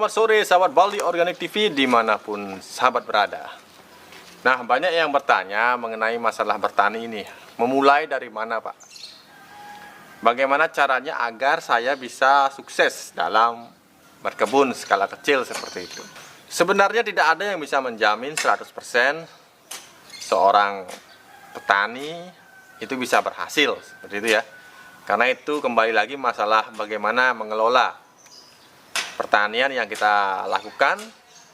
Selamat sore sahabat Bali Organik TV dimanapun sahabat berada. Nah, banyak yang bertanya mengenai masalah bertani ini. Memulai dari mana, Pak? Bagaimana caranya agar saya bisa sukses dalam berkebun skala kecil seperti itu? Sebenarnya tidak ada yang bisa menjamin 100% seorang petani itu bisa berhasil seperti itu ya. Karena itu kembali lagi masalah bagaimana mengelola pertanian yang kita lakukan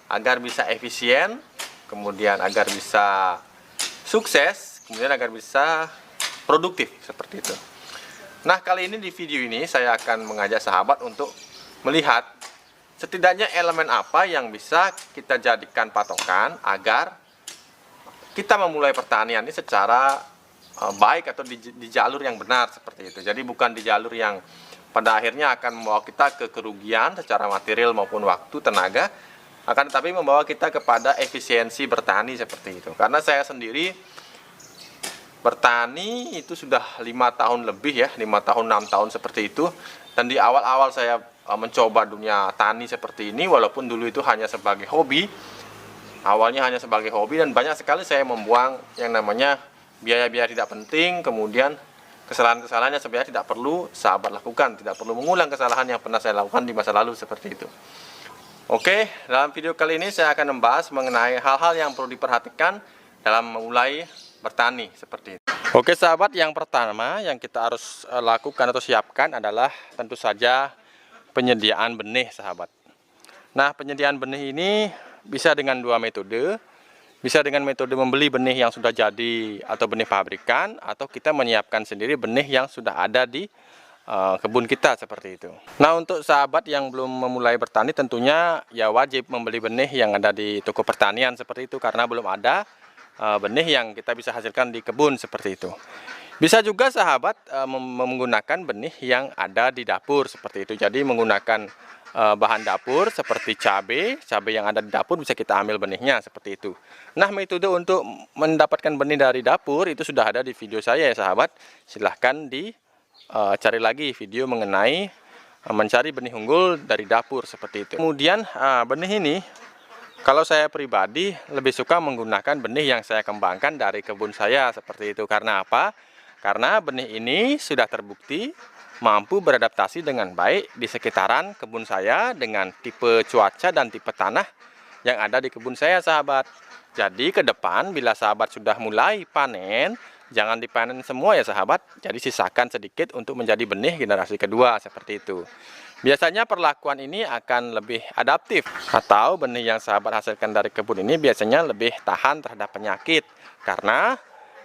agar bisa efisien, kemudian agar bisa sukses, kemudian agar bisa produktif seperti itu. Nah, kali ini di video ini saya akan mengajak sahabat untuk melihat setidaknya elemen apa yang bisa kita jadikan patokan agar kita memulai pertanian ini secara baik atau di jalur yang benar seperti itu. Jadi bukan di jalur yang pada akhirnya akan membawa kita ke kerugian secara material maupun waktu, tenaga, akan tetapi membawa kita kepada efisiensi bertani seperti itu. Karena saya sendiri bertani itu sudah 5 tahun lebih ya, 5 tahun 6 tahun seperti itu. Dan di awal-awal saya mencoba dunia tani seperti ini, walaupun dulu itu hanya sebagai hobi, awalnya hanya sebagai hobi, dan banyak sekali saya membuang yang namanya biaya-biaya tidak penting, kemudian kesalahan-kesalahan yang sebenarnya tidak perlu sahabat lakukan, tidak perlu mengulang kesalahan yang pernah saya lakukan di masa lalu seperti itu. Oke, dalam video kali ini saya akan membahas mengenai hal-hal yang perlu diperhatikan dalam memulai bertani seperti itu. Oke sahabat, yang pertama yang kita harus lakukan atau siapkan adalah tentu saja penyediaan benih sahabat. Nah, penyediaan benih ini bisa dengan dua metode. Bisa dengan metode membeli benih yang sudah jadi atau benih pabrikan, atau kita menyiapkan sendiri benih yang sudah ada di kebun kita seperti itu. Nah, untuk sahabat yang belum memulai bertani tentunya ya wajib membeli benih yang ada di toko pertanian seperti itu, karena belum ada benih yang kita bisa hasilkan di kebun seperti itu. Bisa juga sahabat menggunakan benih yang ada di dapur seperti itu. Jadi menggunakan bahan dapur seperti cabai yang ada di dapur bisa kita ambil benihnya seperti itu. Nah, metode untuk mendapatkan benih dari dapur itu sudah ada di video saya ya sahabat. Silahkan dicari lagi video mengenai mencari benih unggul dari dapur seperti itu. Kemudian benih ini, kalau saya pribadi lebih suka menggunakan benih yang saya kembangkan dari kebun saya seperti itu. Karena apa? Karena benih ini sudah terbukti mampu beradaptasi dengan baik di sekitaran kebun saya dengan tipe cuaca dan tipe tanah yang ada di kebun saya sahabat. Jadi ke depan bila sahabat sudah mulai panen, jangan dipanen semua ya sahabat. Jadi sisakan sedikit untuk menjadi benih generasi kedua seperti itu. Biasanya perlakuan ini akan lebih adaptif, atau benih yang sahabat hasilkan dari kebun ini biasanya lebih tahan terhadap penyakit karena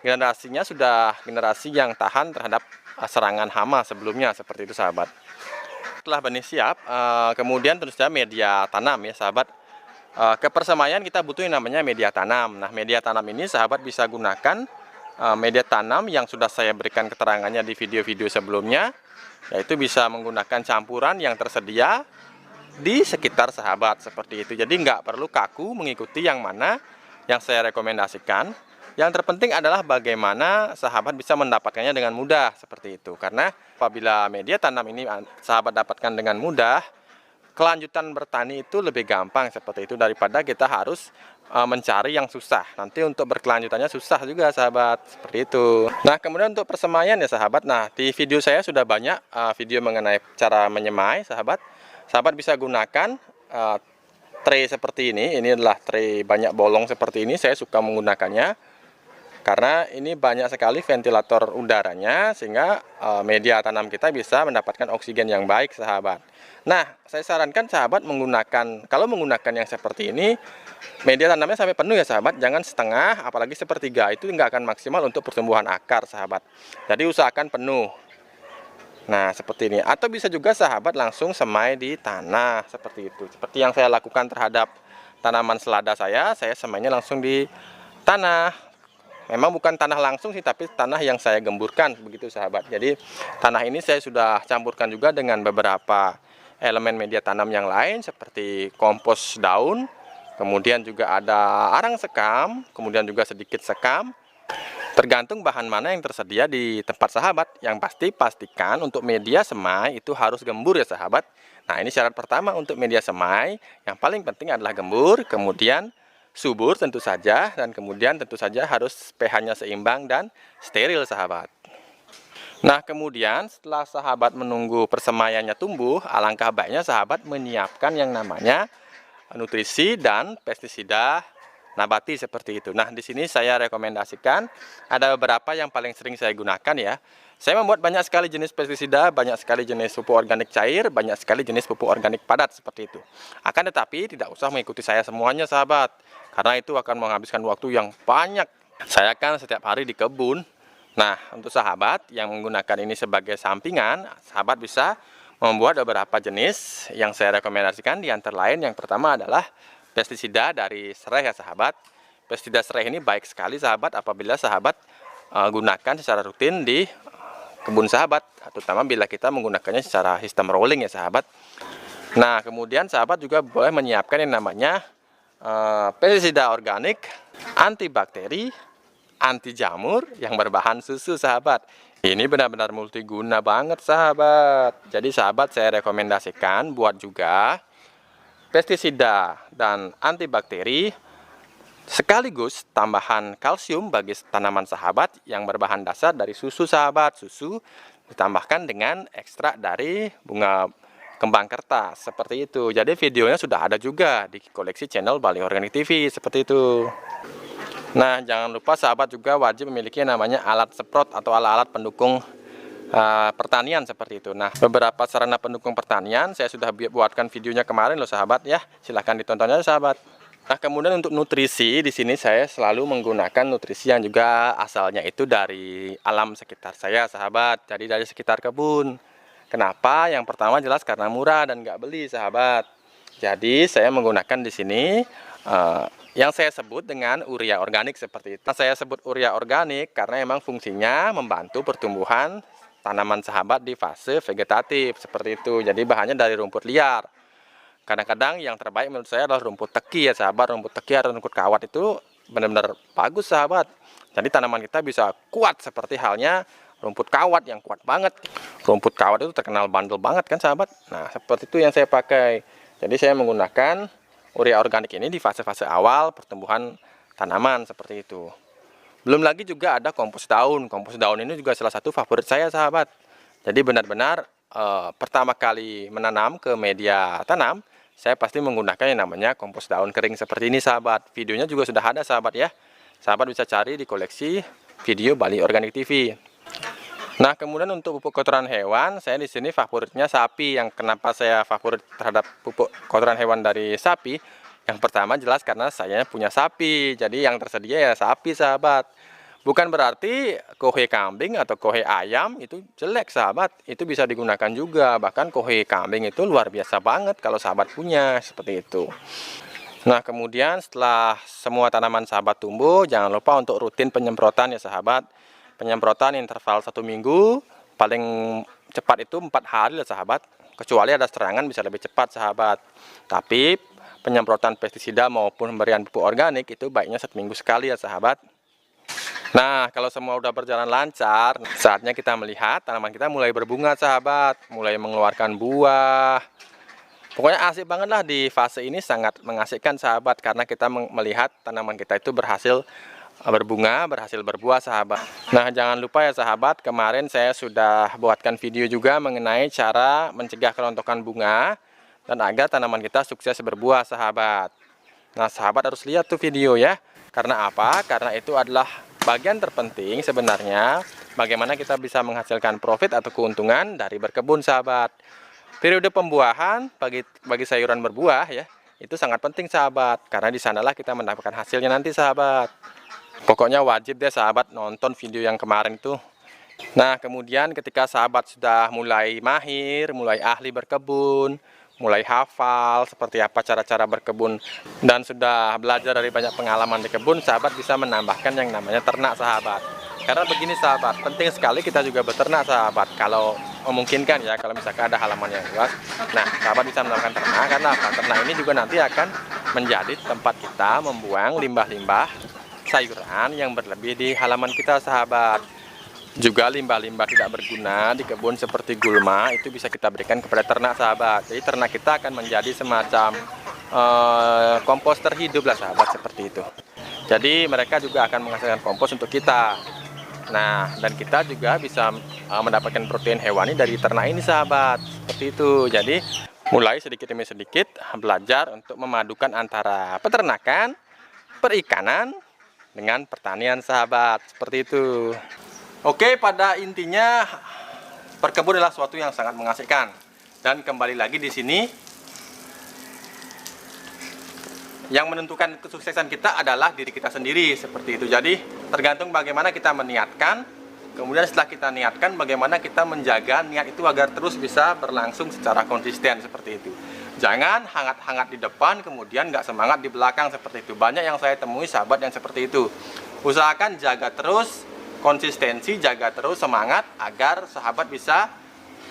generasinya sudah generasi yang tahan terhadap serangan hama sebelumnya seperti itu sahabat. Setelah benih siap, kemudian tentu saja media tanam ya sahabat. Ke persemaian kita butuh yang namanya media tanam. Nah, media tanam ini sahabat bisa gunakan media tanam yang sudah saya berikan keterangannya di video-video sebelumnya, yaitu bisa menggunakan campuran yang tersedia di sekitar sahabat seperti itu. Jadi nggak perlu kaku mengikuti yang mana yang saya rekomendasikan. Yang terpenting adalah bagaimana sahabat bisa mendapatkannya dengan mudah seperti itu. Karena apabila media tanam ini sahabat dapatkan dengan mudah, kelanjutan bertani itu lebih gampang seperti itu daripada kita harus mencari yang susah. Nanti untuk berkelanjutannya susah juga sahabat seperti itu. Nah, kemudian untuk persemaian ya sahabat. Nah, di video saya sudah banyak video mengenai cara menyemai sahabat. Sahabat bisa gunakan tray seperti ini. Ini adalah tray banyak bolong seperti ini. Saya suka menggunakannya karena ini banyak sekali ventilator udaranya, sehingga media tanam kita bisa mendapatkan oksigen yang baik sahabat. Nah, saya sarankan sahabat kalau menggunakan yang seperti ini, media tanamnya sampai penuh ya sahabat, jangan setengah, apalagi sepertiga, itu nggak akan maksimal untuk pertumbuhan akar sahabat. Jadi usahakan penuh. Nah, seperti ini. Atau bisa juga sahabat langsung semai di tanah seperti itu. Seperti yang saya lakukan terhadap tanaman selada saya semainya langsung di tanah. Memang bukan tanah langsung sih, tapi tanah yang saya gemburkan begitu sahabat. Jadi tanah ini saya sudah campurkan juga dengan beberapa elemen media tanam yang lain seperti kompos daun, kemudian juga ada arang sekam, kemudian juga sedikit sekam. Tergantung bahan mana yang tersedia di tempat sahabat. Yang pasti pastikan untuk media semai itu harus gembur ya sahabat. Nah, ini syarat pertama untuk media semai. Yang paling penting adalah gembur, kemudian subur tentu saja, dan kemudian tentu saja harus pH-nya seimbang dan steril sahabat. Nah, kemudian setelah sahabat menunggu persemaiannya tumbuh, alangkah baiknya sahabat menyiapkan yang namanya nutrisi dan pestisida nabati seperti itu. Nah, di sini saya rekomendasikan ada beberapa yang paling sering saya gunakan ya. Saya membuat banyak sekali jenis pestisida, banyak sekali jenis pupuk organik cair, banyak sekali jenis pupuk organik padat seperti itu. Akan tetapi tidak usah mengikuti saya semuanya sahabat, karena itu akan menghabiskan waktu yang banyak. Saya kan setiap hari di kebun. Nah, untuk sahabat yang menggunakan ini sebagai sampingan, sahabat bisa membuat beberapa jenis yang saya rekomendasikan. Di antara lain yang pertama adalah pestisida dari serai ya sahabat. Pestisida serai ini baik sekali sahabat apabila sahabat gunakan secara rutin di kebun sahabat, terutama bila kita menggunakannya secara sistem rolling ya sahabat. Nah, kemudian sahabat juga boleh menyiapkan yang namanya pestisida organik, antibakteri, anti jamur yang berbahan susu sahabat. Ini benar-benar multiguna banget sahabat. Jadi sahabat saya rekomendasikan buat juga pestisida dan antibakteri sekaligus tambahan kalsium bagi tanaman sahabat yang berbahan dasar dari susu sahabat. Susu ditambahkan dengan ekstrak dari bunga kembang kertas seperti itu. Jadi videonya sudah ada juga di koleksi channel Bali Organik TV seperti itu. Nah, jangan lupa sahabat juga wajib memiliki namanya alat semprot atau alat-alat pendukung pertanian seperti itu. Nah, beberapa sarana pendukung pertanian saya sudah buatkan videonya kemarin loh sahabat ya. Silahkan ditontonnya sahabat. Nah, kemudian untuk nutrisi di sini saya selalu menggunakan nutrisi yang juga asalnya itu dari alam sekitar saya sahabat. Jadi dari sekitar kebun. Kenapa? Yang pertama jelas karena murah dan nggak beli sahabat. Jadi saya menggunakan di sini yang saya sebut dengan urea organik seperti itu. Nah, saya sebut urea organik karena memang fungsinya membantu pertumbuhan tanaman sahabat di fase vegetatif seperti itu. Jadi bahannya dari rumput liar. Kadang-kadang yang terbaik menurut saya adalah rumput teki ya sahabat. Rumput teki atau rumput kawat itu benar-benar bagus sahabat. Jadi tanaman kita bisa kuat seperti halnya rumput kawat yang kuat banget. Rumput kawat itu terkenal bandel banget kan sahabat. Nah, seperti itu yang saya pakai. Jadi saya menggunakan urea organik ini di fase-fase awal pertumbuhan tanaman seperti itu. Belum lagi juga ada kompos daun. Kompos daun ini juga salah satu favorit saya sahabat. Jadi benar-benar pertama kali menanam ke media tanam, saya pasti menggunakan yang namanya kompos daun kering seperti ini sahabat. Videonya juga sudah ada sahabat ya. Sahabat bisa cari di koleksi video Bali Organik TV. Nah, kemudian untuk pupuk kotoran hewan, saya di sini favoritnya sapi. Yang kenapa saya favorit terhadap pupuk kotoran hewan dari sapi? Yang pertama jelas karena saya punya sapi, jadi yang tersedia ya sapi sahabat. Bukan berarti kohe kambing atau kohe ayam itu jelek sahabat, itu bisa digunakan juga. Bahkan kohe kambing itu luar biasa banget kalau sahabat punya, seperti itu. Nah, kemudian setelah semua tanaman sahabat tumbuh, jangan lupa untuk rutin penyemprotan ya sahabat. Penyemprotan interval 1 minggu, paling cepat itu 4 hari lah sahabat. Kecuali ada serangan bisa lebih cepat sahabat. Tapi penyemprotan pestisida maupun pemberian pupuk organik itu baiknya 1 minggu sekali ya sahabat. Nah, kalau semua udah berjalan lancar, saatnya kita melihat tanaman kita mulai berbunga sahabat, mulai mengeluarkan buah. Pokoknya asik banget lah di fase ini, sangat mengasihkan sahabat, karena kita melihat tanaman kita itu berhasil berbunga, berhasil berbuah sahabat. Nah, jangan lupa ya sahabat, kemarin saya sudah buatkan video juga mengenai cara mencegah kerontokan bunga dan agar tanaman kita sukses berbuah sahabat. Nah, sahabat harus lihat tuh video ya. Karena apa? Karena itu adalah bagian terpenting sebenarnya bagaimana kita bisa menghasilkan profit atau keuntungan dari berkebun sahabat. Periode pembuahan bagi sayuran berbuah ya, itu sangat penting sahabat, karena di sanalah kita mendapatkan hasilnya nanti sahabat. Pokoknya wajib deh sahabat nonton video yang kemarin itu. Nah, kemudian ketika sahabat sudah mulai mahir, mulai ahli berkebun, mulai hafal seperti apa cara-cara berkebun, dan sudah belajar dari banyak pengalaman di kebun, sahabat bisa menambahkan yang namanya ternak sahabat. Karena begini sahabat, penting sekali kita juga beternak sahabat, kalau memungkinkan ya, kalau misalkan ada halaman yang luas. Nah, sahabat bisa menambahkan ternak, karena apa? Ternak ini juga nanti akan menjadi tempat kita membuang limbah-limbah sayuran yang berlebih di halaman kita, sahabat. Juga limbah-limbah tidak berguna di kebun seperti gulma itu bisa kita berikan kepada ternak, sahabat. Jadi ternak kita akan menjadi semacam komposter hidup lah, sahabat, seperti itu. Jadi mereka juga akan menghasilkan kompos untuk kita. Nah, dan kita juga bisa mendapatkan protein hewani dari ternak ini, sahabat, seperti itu. Jadi mulai sedikit demi sedikit belajar untuk memadukan antara peternakan, perikanan dengan pertanian, sahabat, seperti itu. Oke, pada intinya berkebun adalah suatu yang sangat mengasihkan. Dan kembali lagi di sini, yang menentukan kesuksesan kita adalah diri kita sendiri, seperti itu. Jadi tergantung bagaimana kita meniatkan, kemudian setelah kita niatkan bagaimana kita menjaga niat itu agar terus bisa berlangsung secara konsisten, seperti itu. Jangan hangat-hangat di depan kemudian nggak semangat di belakang, seperti itu. Banyak yang saya temui sahabat yang seperti itu. Usahakan jaga terus konsistensi, jaga terus semangat agar sahabat bisa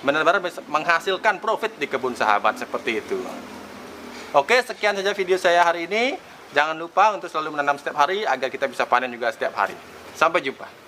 benar-benar menghasilkan profit di kebun sahabat, seperti itu. Oke, sekian saja video saya hari ini. Jangan lupa untuk selalu menanam setiap hari agar kita bisa panen juga setiap hari. Sampai jumpa.